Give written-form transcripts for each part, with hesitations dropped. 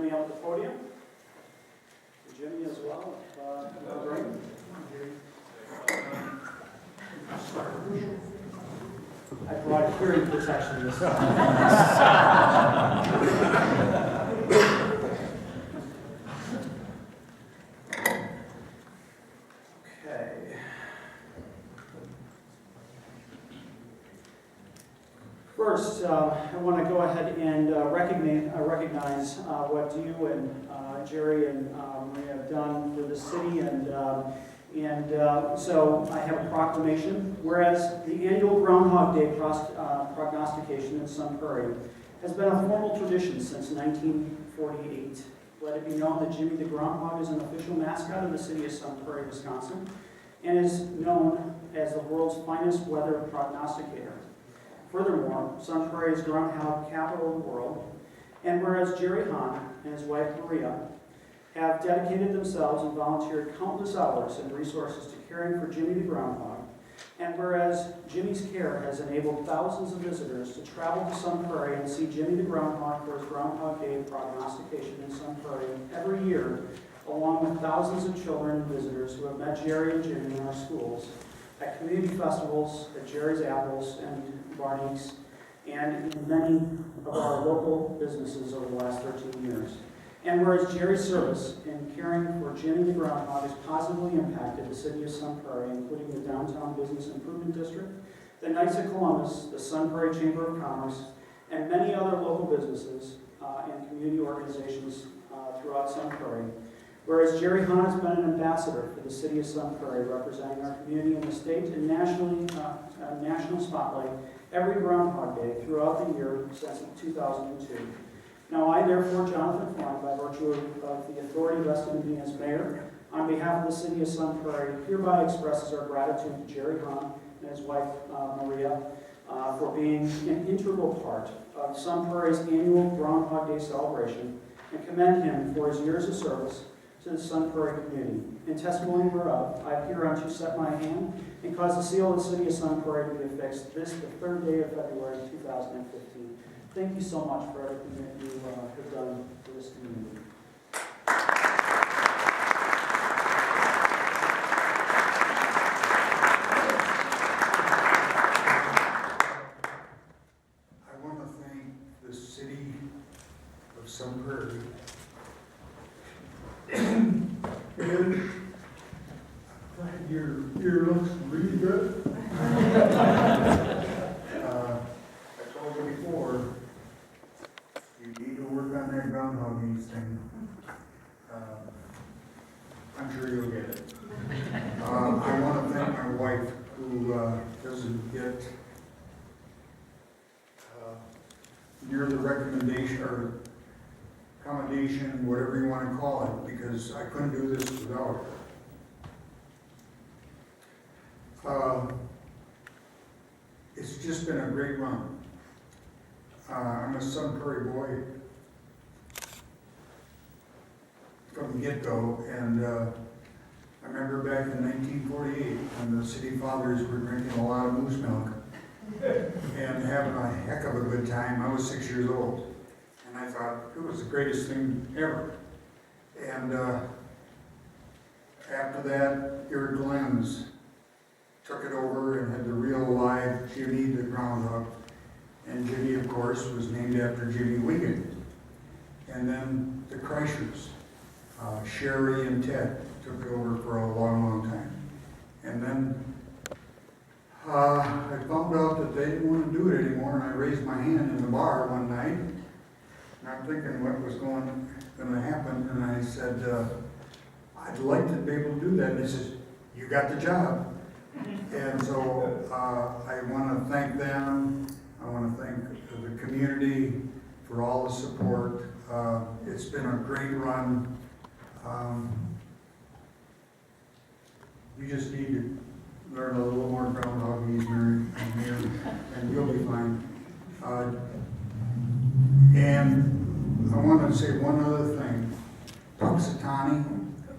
Jimmy up at the podium. Jimmy as well. Great. I brought hearing protection this time. Okay. First, I want to go ahead and recognize what you and Jerry and Maria have done for the city, so I have a proclamation. Whereas the annual Groundhog Day prognostication in Sun Prairie has been a formal tradition since 1948. Let it be known that Jimmy the Groundhog is an official mascot of the city of Sun Prairie, Wisconsin, and is known as the world's finest weather prognosticator. Furthermore, Sun Prairie is groundhog capital of the world, and whereas Jerry Hahn and his wife Maria have dedicated themselves and volunteered countless hours and resources to caring for Jimmy the Groundhog, and whereas Jimmy's care has enabled thousands of visitors to travel to Sun Prairie and see Jimmy the Groundhog for his Groundhog Day prognostication in Sun Prairie every year, along with thousands of children and visitors who have met Jerry and Jimmy in our schools, at community festivals, at Jerry's Apples and Barney's, and in many of our local businesses over the last 13 years. And whereas Jerry's service in caring for Jimmy the Groundhog has positively impacted the city of Sun Prairie, including the Downtown Business Improvement District, the Knights of Columbus, the Sun Prairie Chamber of Commerce, and many other local businesses and community organizations throughout Sun Prairie. Whereas Jerry Hahn has been an ambassador for the city of Sun Prairie, representing our community in the state and national spotlight every Groundhog Day throughout the year since 2002. Now I, therefore, Jonathan Freund, by virtue of the authority vested in me as mayor, on behalf of the city of Sun Prairie, hereby expresses our gratitude to Jerry Hahn and his wife, Maria, for being an integral part of Sun Prairie's annual Groundhog Day celebration, and commend him for his years of service to the Sun Prairie community. In testimony whereof, I hereunto set my hand and cause the seal of the city of Sun Prairie to be affixed this, the 3rd day of February 2015. Thank you so much for everything that you have done for this community. I want to thank the city of Sun Prairie. Your ear looks really good. I told you before, you need to work on that groundhog thing. I'm sure you'll get it. I want to thank my wife, who doesn't get near the recommendation or accommodation, whatever you want to call it, because I couldn't do this without her. It's just been a great run. I'm a Sun Prairie boy from the get-go, and I remember back in 1948 when the city fathers were drinking a lot of moose milk and having a heck of a good time. I was 6 years old, and I thought it was the greatest thing ever. And after that, Eric Lenz took it over and had the real live Jimmy the Groundhog. And Jimmy, of course, was named after Jimmy Wiggin. And then the Kreischers, Sherry and Ted, took it over for a long, long time. And then I found out that they didn't want to do it anymore, and I raised my hand in the bar one night, and I'm thinking what was going to happen, and I said, I'd like to be able to do that. And he says, you got the job. And so I want to thank them. I want to thank the community for all the support. It's been a great run. You just need to learn a little more groundhogese, Mary, and you'll be fine. And I want to say one other thing. Punxsutawney,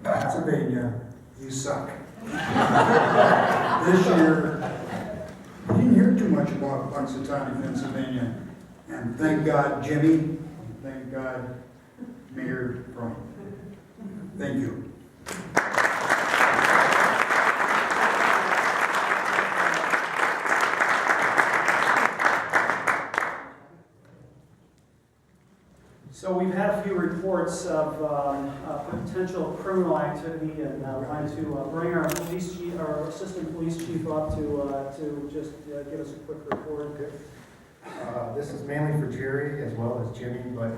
Pennsylvania, you suck. This year, you didn't hear too much about Punxsutawney, Pennsylvania. And thank God, Jimmy, thank God, Mayor Freund. Thank you. So we've had a few reports of potential criminal activity, and wanted to bring our police chief, our assistant police chief up to just give us a quick report. This is mainly for Jerry as well as Jimmy, but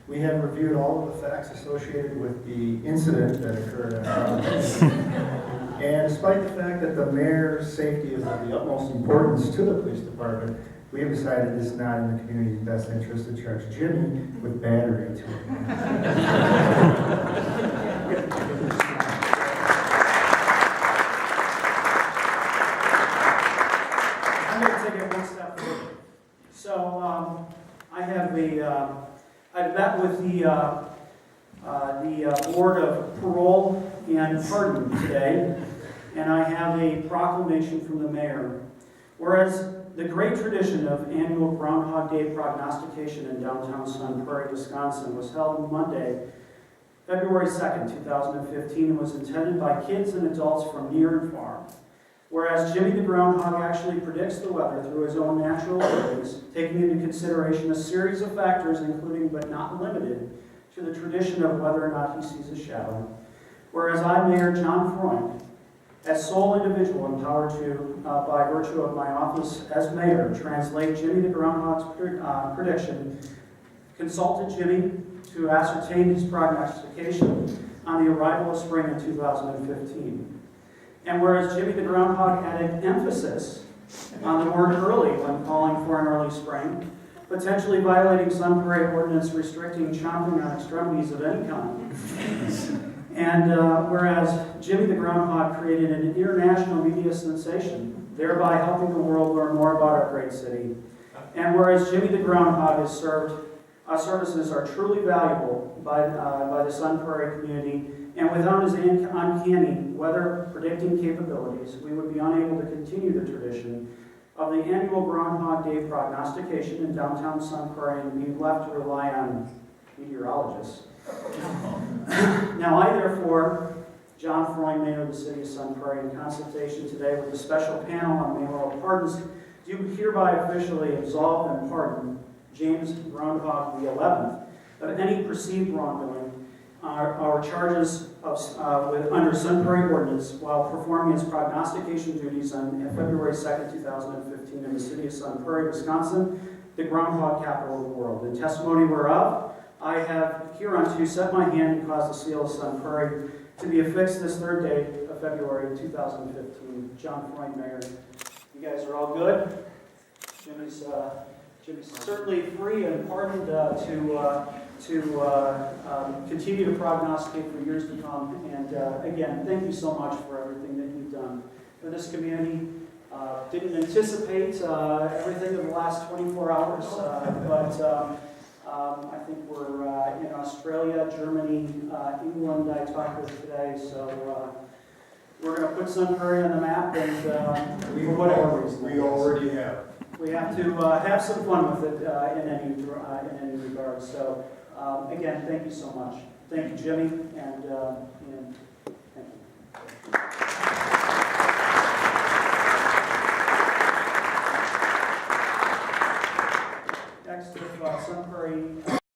we have reviewed all of the facts associated with the incident that occurred at our office. And despite the fact that the mayor's safety is of the utmost importance to the police department, we have decided it's not in the community's best interest to charge Jimmy with battery to it. I'm going to take it one step further. So I've met with the Board of Parole and Pardon today, and I have a proclamation from the mayor. Whereas the great tradition of annual Groundhog Day prognostication in downtown Sun Prairie, Wisconsin was held on Monday, February 2nd, 2015, and was attended by kids and adults from near and far. Whereas Jimmy the Groundhog actually predicts the weather through his own natural abilities, taking into consideration a series of factors, including but not limited to the tradition of whether or not he sees a shadow. Whereas I, Mayor Jon Freund, as sole individual empowered to, by virtue of my office as mayor, translate Jimmy the Groundhog's prediction, consulted Jimmy to ascertain his prognostication on the arrival of spring in 2015. And whereas Jimmy the Groundhog added emphasis on the word early when calling for an early spring, potentially violating Sun Prairie ordinance restricting chomping on extremities of any kind. And whereas Jimmy the Groundhog created an international media sensation, thereby helping the world learn more about our great city. And whereas Jimmy the Groundhog is services are truly valuable by the Sun Prairie community, and without his uncanny weather predicting capabilities, we would be unable to continue the tradition of the annual Groundhog Day prognostication in downtown Sun Prairie and be left to rely on meteorologists. Now I therefore, Jon Freund, Mayor of the City of Sun Prairie, in consultation today with a special panel on mayoral pardons, do hereby officially absolve and pardon James Groundhog the 11th of any perceived wrongdoing or charges under Sun Prairie ordinance while performing his prognostication duties on February 2nd, 2015 in the city of Sun Prairie, Wisconsin, the groundhog capital of the world. In testimony whereof, I have hereunto set my hand and caused the seal of Sun Prairie to be affixed this third day of February 2015. Jon Freund, Mayor. You guys are all good? Jimmy's certainly free and pardoned to continue to prognosticate for years to come. And again, thank you so much for everything that you've done for this community. Didn't anticipate everything in the last 24 hours, but I think we're in Australia, Germany, England I talked with today, so we're going to put Sun Prairie on the map, and for whatever reason. We already have. We have to have some fun with it in any regard. So again, thank you so much. Thank you, Jimmy, and thank you. Next, if Sun Prairie